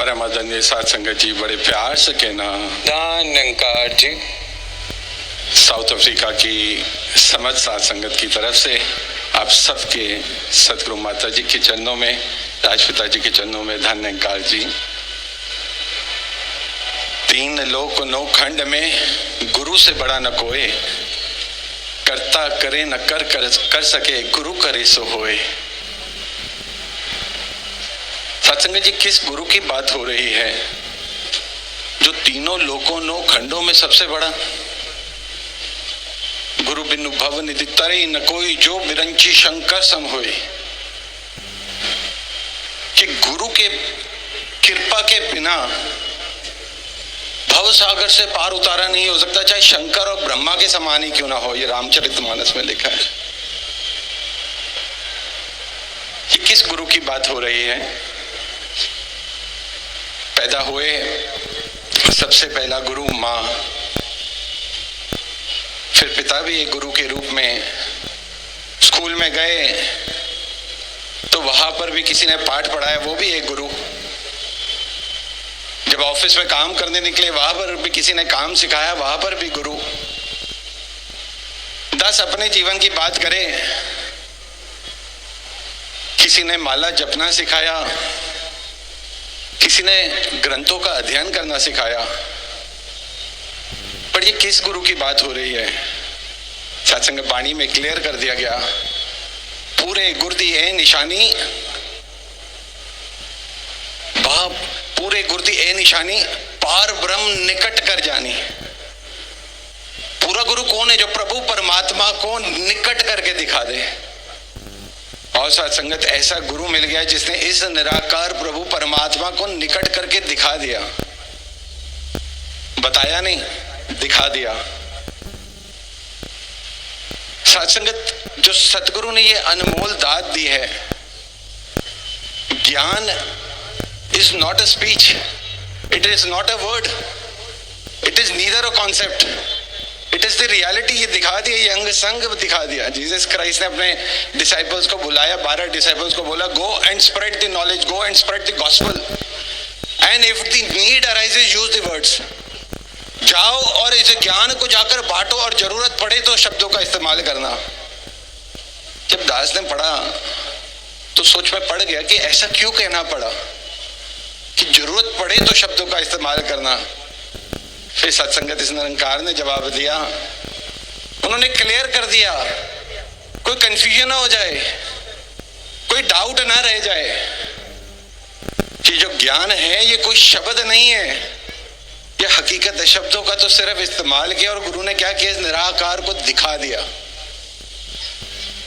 परम आदरणीय साध संगत जी, बड़े प्यार से कहना धन्यकार जी। साउथ अफ्रीका की समझ साध संगत की तरफ से आप सबके सतगुरु माता जी के चरणों में, राजपिता जी के चरणों में धन्यकार जी। 3 लोक 9 खंड में गुरु से बड़ा न कोई, करता करे न कर सके, गुरु करे सो होए। सत्संग जी, किस गुरु की बात हो रही है जो तीनों लोकों 9 खंडों में सबसे बड़ा? गुरु बिनु भव निधि तरे न कोई, जो बिरंची शंकर सम होए। कि गुरु के कृपा के बिना भव सागर से पार उतारा नहीं हो सकता, चाहे शंकर और ब्रह्मा के समान ही क्यों ना हो। ये रामचरितमानस में लिखा है। ये किस गुरु की बात हो रही है? पैदा हुए सबसे पहला गुरु माँ, फिर पिता भी एक गुरु के रूप में। स्कूल में गए तो वहां पर भी किसी ने पाठ पढ़ाया, वो भी एक गुरु। जब ऑफिस में काम करने निकले वहां पर भी किसी ने काम सिखाया, वहां पर भी गुरु। 10 अपने जीवन की बात करें, किसी ने माला जपना सिखाया, किसी ने ग्रंथों का अध्ययन करना सिखाया। पर ये किस गुरु की बात हो रही है? सत्संग बाणी में क्लियर कर दिया गया, पूरे गुरदी ए निशानी बाप, पूरे गुरदी ए निशानी, पार ब्रह्म निकट कर जानी। पूरा गुरु कौन है? जो प्रभु परमात्मा को निकट करके दिखा दे। और सत्संगत, ऐसा गुरु मिल गया जिसने इस निराकार प्रभु परमात्मा को निकट करके दिखा दिया। बताया नहीं, दिखा दिया। सत्संगत, जो सतगुरु ने ये अनमोल दात दी है, ज्ञान is not a speech, it is not a word, it is neither a concept, it is the reality. ये दिखा दिया, ये अंग संग दिखा दिया। जीसस क्राइस्ट ने अपने डिसाइपल्स को बुलाया, 12 डिसाइपल्स को बोला, go and spread the knowledge, go and spread the gospel, and if the need arises use the words. जाओ और इस ज्ञान को जाकर बांटो, और जरूरत पड़े तो शब्दों का इस्तेमाल करना। जब दास ने पढ़ा तो सोच में पड़ गया कि ऐसा क्यों कहना पड़ा कि जरूरत पड़े तो शब्दों का इस्तेमाल करना। फिर सत्संगत इस निरंकार ने जवाब दिया, उन्होंने क्लियर कर दिया, कोई कंफ्यूजन ना हो जाए, कोई डाउट ना रह जाए कि जो ज्ञान है ये कोई शब्द नहीं है, ये हकीकत है। शब्दों का तो सिर्फ इस्तेमाल किया, और गुरु ने क्या किया? इस निराकार को दिखा दिया।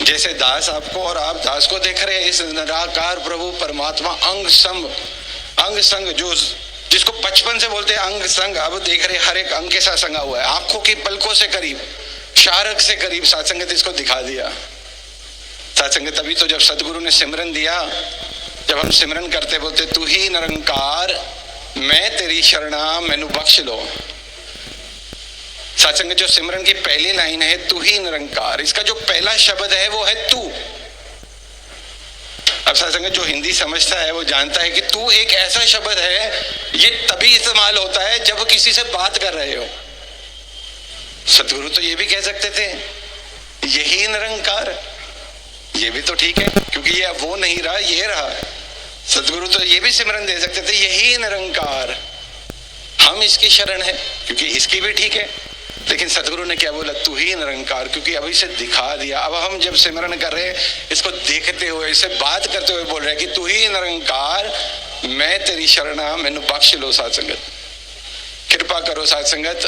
जैसे दास आपको और आप दास को देख रहे हैं, इस निराकार प्रभु परमात्मा अंग संग, जो जिसको बचपन से बोलते हैं अंग संग, अब देख रहे हर एक अंग के साथ संगा हुआ है, आंखों की पलकों से करीब, शारक से करीब। सत्संगत इसको दिखा दिया। सत्संगत, तभी तो जब सतगुरु ने सिमरन दिया, जब हम सिमरन करते बोलते तू ही निरंकार मैं तेरी शरणा मैनू बख्श लो। सत्संगत, जो सिमरन की पहली लाइन है तू ही निरंकार, इसका जो पहला शब्द है वो है तू। अब सत्संगत, जो हिंदी समझता है वो जानता है कि तू एक ऐसा शब्द है, ये तभी इस्तेमाल होता है जब किसी से बात कर रहे हो। सतगुरु तो ये भी कह सकते थे यही निरंकार, ये भी तो ठीक है, क्योंकि ये वो नहीं रहा, ये रहा। सतगुरु तो ये भी सिमरन दे सकते थे यही निरंकार, हम इसकी शरण है, क्योंकि इसकी भी ठीक है। लेकिन सतगुरु ने क्या बोला? तू ही निरंकार, क्योंकि अभी से दिखा दिया। अब हम जब सिमरन कर रहे हैं, इसको देखते हुए, इससे बात करते हुए बोल रहे हैं कि तू ही निरंकार मैं तेरी शरणा मैनू बख्श लो। सत्संगत, कृपा करो। सत्संगत,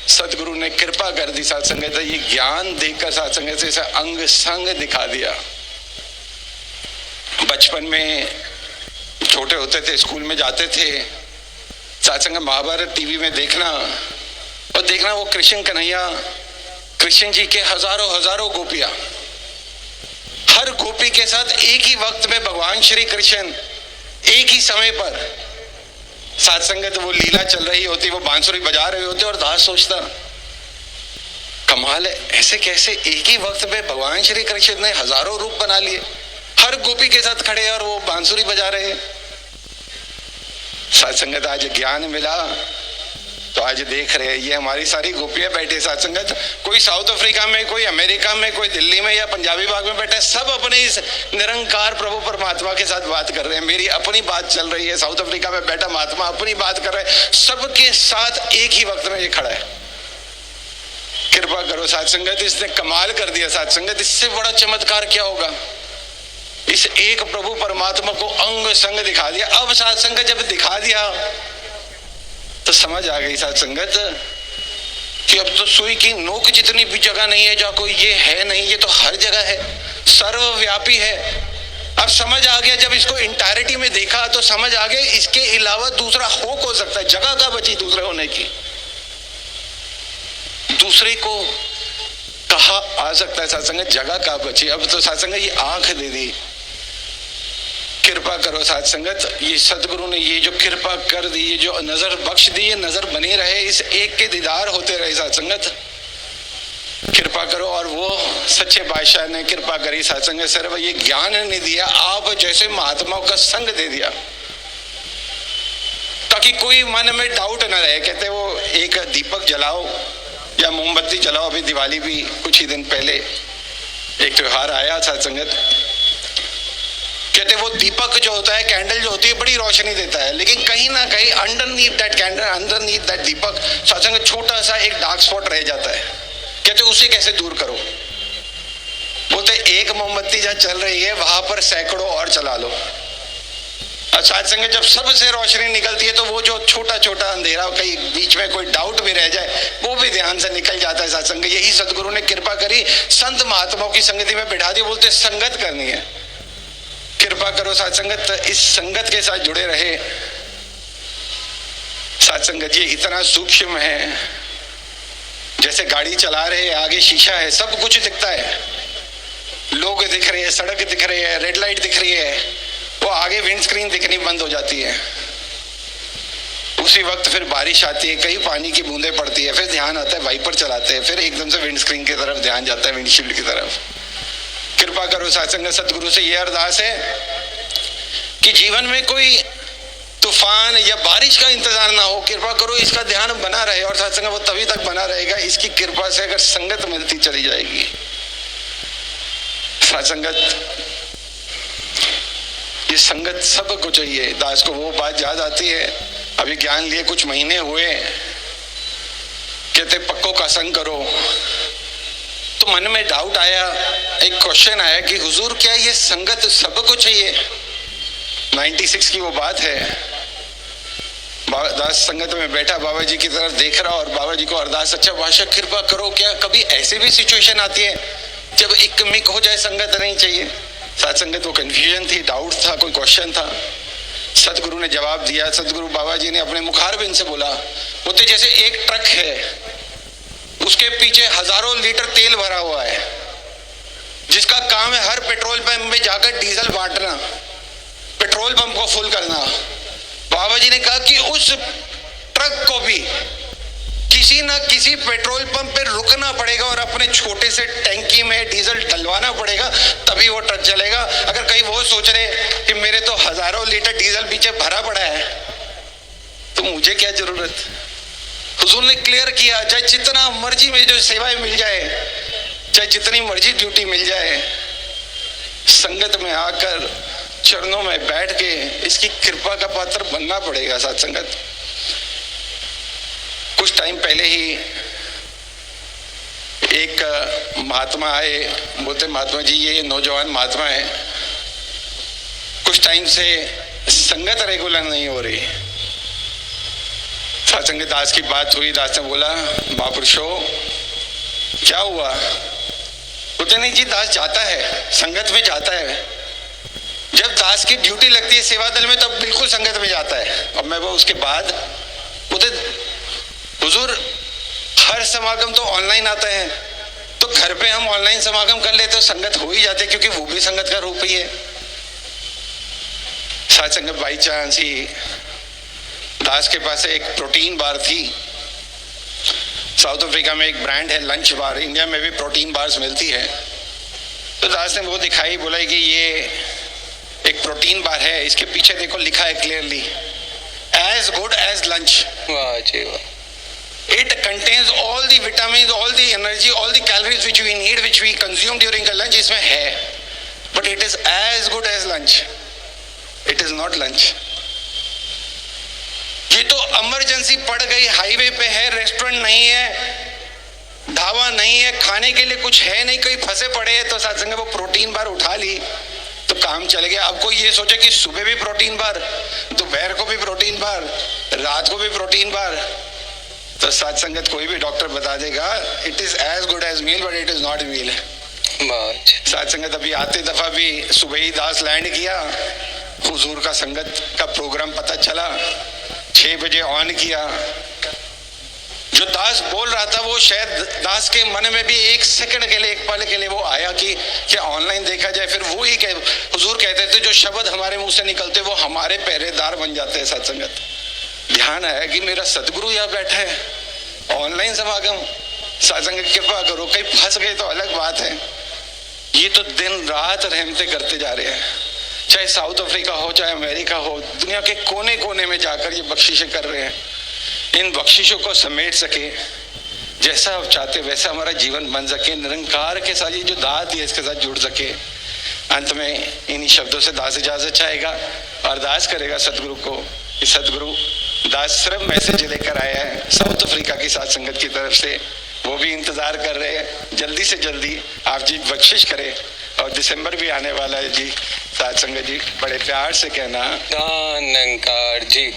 सतगुरु ने कृपा कर दी। सत्संगत, ये ज्ञान देकर सत्संगत से इसे अंग संग दिखा दिया। बचपन में छोटे होते थे, स्कूल में जाते थे, सत्संग महाभारत टीवी में देखना, और देखना वो कृष्ण कन्हैया, कृष्ण जी के हजारों गोपियां, हर गोपी के साथ एक ही वक्त में भगवान श्री कृष्ण एक ही समय पर सत्संगत, वो लीला चल रही होती, वो बांसुरी बजा रहे होते, और दास सोचता कमाल है, ऐसे कैसे एक ही वक्त में भगवान श्री कृष्ण ने हजारों रूप बना लिए, हर गोपी के साथ खड़े और वो बांसुरी बजा रहे हैं। सत्संगत आज ज्ञान मिला तो आज देख रहे हैं ये हमारी सारी गोपियां बैठे सत्संगत, कोई साउथ अफ्रीका में, कोई अमेरिका में, कोई दिल्ली में या पंजाबी बाग में बैठा है, सब अपने इस निरंकार प्रभु परमात्मा के साथ बात कर रहे हैं। मेरी अपनी बात चल रही है, साउथ अफ्रीका में बैठा महात्मा अपनी बात कर रहा है, सबके साथ एक ही वक्त में ये खड़ा है। कृपा करो सत्संगत, इसने कमाल कर दिया सत्संगत, इससे बड़ा चमत्कार क्या होगा। इस एक प्रभु परमात्मा को अंग संग दिखा दिया। अब सत्संगत जब दिखा दिया तो समझ आ गई सत्संगत कि अब तो सुई की नोक जितनी भी जगह नहीं है जहाँ कोई ये है नहीं, ये तो हर जगह है, सर्वव्यापी है। अब समझ आ गया, जब इसको इंटायरिटी में देखा तो समझ आ गया इसके अलावा दूसरा हो सकता है, जगह का बची दूसरे होने की, दूसरे को कहा आ सकता है सत्संग, जगह का बची। अब तो सत्संग ये आंख दे दी। कृपा करो सत्संगत, ये सदगुरु ने ये जो कृपा कर दी, ये जो नजर बख्श दी, ये नजर बनी रहे, इस एक के दीदार होते रहे सत्संगत। कृपा करो। और वो सच्चे बादशाह ने कृपा करी सत्संग, सिर्फ ये ज्ञान नहीं दिया, आप जैसे महात्माओं का संग दे दिया ताकि कोई मन में डाउट न रहे। कहते वो एक दीपक जलाओ या मोमबत्ती जलाओ, अभी दिवाली भी कुछ ही दिन पहले एक त्योहार आया सत्संगत, कहते वो दीपक जो होता है, कैंडल जो होती है, बड़ी रोशनी देता है, लेकिन कहीं ना कहीं underneath that candle, underneath that दीपक सत्संग छोटा सा एक डार्क स्पॉट रह जाता है। कहते उसे कैसे दूर करो। बोलते एक मोमबत्ती जहाँ चल रही है वहां पर सैकड़ों और चला लो। सत्संग जब सबसे रोशनी निकलती है तो वो जो छोटा छोटा अंधेरा, कहीं बीच में कोई डाउट भी रह जाए, वो भी ध्यान से निकल जाता है सत्संग। यही सदगुरु ने कृपा करी, संत महात्माओं की संगति में बिठा दिया। बोलते संगत करनी है। कृपा करो सत्संगत, इस संगत के साथ जुड़े रहे सत्संगत। ये इतना सूक्ष्म है, जैसे गाड़ी चला रहे हैं, आगे शीशा है, सब कुछ दिखता है, लोग दिख रहे हैं, सड़क दिख रही है, रेड लाइट दिख रही है, वो आगे विंड स्क्रीन दिखनी बंद हो जाती है। उसी वक्त फिर बारिश आती है, कहीं पानी की बूंदें पड़ती है, फिर ध्यान आता है, वाइपर चलाते हैं, फिर एकदम से विंड स्क्रीन की तरफ ध्यान जाता है, विंडशील्ड की तरफ। कृपा करो सत्संग, सतगुरु से यह अरदास है कि जीवन में कोई तूफान या बारिश का इंतजार ना हो। कृपा करो इसका ध्यान बना रहे, और सत्संग वो तभी तक बना रहेगा इसकी कृपा से अगर संगत मिलती चली जाएगी। सत्संगत, ये संगत सबको चाहिए। दास को वो बात याद आती है, अभी ज्ञान लिए कुछ महीने हुए, कहते पक्को का संग करो, तो मन में डाउट आया, एक क्वेश्चन आया कि हुजूर क्या ये संगत सबको चाहिए। 96 की वो बात है, दास संगत में बैठा बाबा जी की तरफ देख रहा और बाबा जी को अरदास, अच्छा बादशाह कृपा करो, क्या कभी ऐसे भी सिचुएशन आती है जब इकमिक हो जाए, संगत नहीं चाहिए। सत्संगत वो कंफ्यूजन थी, डाउट था, कोई क्वेश्चन था। सतगुरु ने जवाब दिया। सतगुरु बाबा जी ने अपने मुखारबिंद से बोला, बोलते जैसे एक ट्रक है, उसके पीछे हजारों लीटर तेल भरा हुआ है, जिसका काम है हर पेट्रोल पंप में जाकर डीजल बांटना, पेट्रोल पंप को फुल करना। बाबा जी ने कहा कि उस ट्रक को भी किसी ना किसी पेट्रोल पंप पे रुकना पड़ेगा और अपने छोटे से टैंकी में डीजल डलवाना पड़ेगा, तभी वो ट्रक चलेगा। अगर कहीं वो सोच रहे कि मेरे तो हजारों लीटर डीजल पीछे भरा पड़ा है तो मुझे क्या जरूरत। हुजूर ने क्लियर किया, चाहे जितना मर्जी में जो सेवाएं मिल जाए, चाहे जितनी मर्जी ड्यूटी मिल जाए, संगत में आकर चरणों में बैठ के इसकी कृपा का पात्र बनना पड़ेगा। सत्संगत, कुछ टाइम पहले ही एक महात्मा आए, बोलते महात्मा जी ये नौजवान महात्मा है, कुछ टाइम से संगत रेगुलर नहीं हो रही। सत्संग दास की बात हुई, दास ने बोला महापुरुषों क्या हुआ। बोलते नहीं जी दास जाता है, संगत में जाता है, जब दास की ड्यूटी लगती है सेवा दल में तब बिल्कुल संगत में जाता है। अब मैं वो उसके बाद बोलते हुजूर हर समागम तो ऑनलाइन आता है, तो घर पे हम ऑनलाइन समागम कर लेते तो संगत हो ही जाते, क्योंकि वो भी संगत का रूप ही है। सत्संगत बाई चांस ही दास के पास एक प्रोटीन बार थी। साउथ अफ्रीका में एक ब्रांड है लंच बार, इंडिया में भी प्रोटीन बार्स मिलती है। तो दास ने वो दिखाई, बोला कि ये एक प्रोटीन बार है, इसके पीछे देखो लिखा है clearly as good as lunch. वाह जी वाह. It contains all the vitamins, all the energy, all the calories which we need, which we consume during a lunch. इसमें है, but it is as good as lunch. It is not lunch. ये तो emergency पड़ गई, highway पे है, restaurant नहीं है, ढाबा नहीं है, खाने के लिए कुछ है नहीं, कोई फंसे पड़े हैं, तो साथ संग वो प्रोटीन बार उठा ली तो काम चल गया. अब कोई ये सोचे कि सुबह भी प्रोटीन बार, दोपहर को भी प्रोटीन बार, रात को भी प्रोटीन बार, तो साथ संगत कोई भी डॉक्टर बता देगा it is as good as meal but it is not meal. साथ संगत अभी आते दफा भी सुबह ही दास लैंड किया, हुजूर का संगत का प्रोग्राम पता चला, 6 बजे ऑन किया. जो दास बोल रहा था वो शायद दास के मन में भी एक सेकंड के लिए, एक पल के लिए वो आया कि क्या ऑनलाइन देखा जाए. फिर वो ही हुजूर कहते थे जो शब्द हमारे मुंह से निकलते वो हमारे पहरेदार बन जाते हैं. सत्संगत ध्यान है कि मेरा सतगुरु यहाँ बैठा है, ऑनलाइन समागम, सत्संग कृपा करो. कहीं फंस गए तो अलग बात है. ये तो दिन रात रहमतें करते जा रहे हैं, चाहे साउथ अफ्रीका हो, चाहे अमेरिका हो, दुनिया के कोने कोने में जाकर ये बख्शिशें कर रहे हैं. इन बख्शिशों को समेट सके, जैसा आप चाहते वैसा हमारा जीवन बन सके, निरंकार के साथ ये जो दात है इसके साथ जुड़ सके. अंत में इन्हीं शब्दों से दास इजाजत चाहेगा, अरदास करेगा सदगुरु को कि सदगुरु दास सिर्फ मैसेज लेकर आया है साउथ अफ्रीका की साथ संगत की तरफ से, वो भी इंतजार कर रहे हैं, जल्दी से जल्दी आप जी बख्शिश करें. और दिसंबर भी आने वाला है जी, साथ संगत जी बड़े प्यार से कहना निरंकार जी.